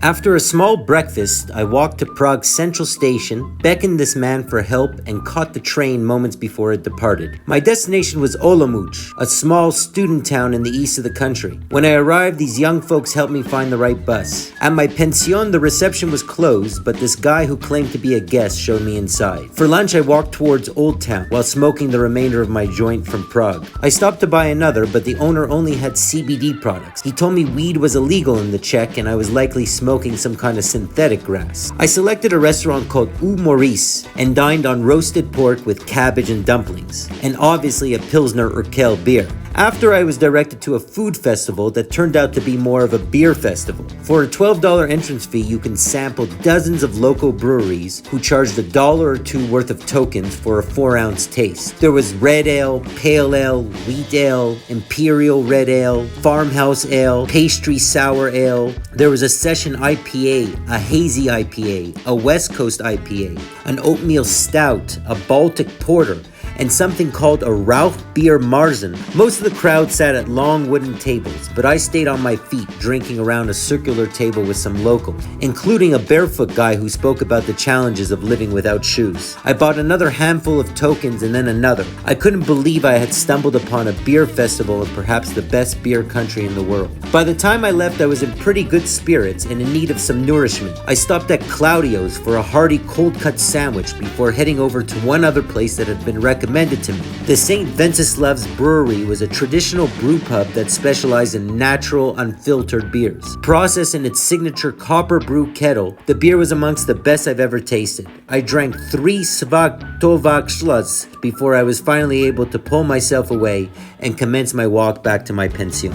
After a small breakfast, I walked to Prague's central station, beckoned this man for help, and caught the train moments before it departed. My destination was Olomouc, a small student town in the east of the country. When I arrived, these young folks helped me find the right bus. At my pension, the reception was closed, but this guy who claimed to be a guest showed me inside. For lunch, I walked towards Old Town while smoking the remainder of my joint from Prague. I stopped to buy another, but the owner only had CBD products. He told me weed was illegal in the Czech and I was likely smoking some kind of synthetic grass. I selected a restaurant called U Maurice and dined on roasted pork with cabbage and dumplings, and obviously a Pilsner Urquell beer. After, I was directed to a food festival that turned out to be more of a beer festival. For a $12 entrance fee, you can sample dozens of local breweries who charged $1 or $2 worth of tokens for a 4-ounce taste. There was red ale, pale ale, wheat ale, imperial red ale, farmhouse ale, pastry sour ale. There was a session IPA, a hazy IPA, a West Coast IPA, an oatmeal stout, a Baltic porter, and something called a Rauch Bier Marzen. Most of the crowd sat at long wooden tables, but I stayed on my feet drinking around a circular table with some locals, including a barefoot guy who spoke about the challenges of living without shoes. I bought another handful of tokens and then another. I couldn't believe I had stumbled upon a beer festival in perhaps the best beer country in the world. By the time I left, I was in pretty good spirits and in need of some nourishment. I stopped at Claudio's for a hearty cold-cut sandwich before heading over to one other place that had been recommended to me. The St. Venceslav's Brewery was a traditional brew pub that specialized in natural, unfiltered beers. Processed in its signature copper brew kettle, the beer was amongst the best I've ever tasted. I drank 3 Svak Schluss before I was finally able to pull myself away and commence my walk back to my pension.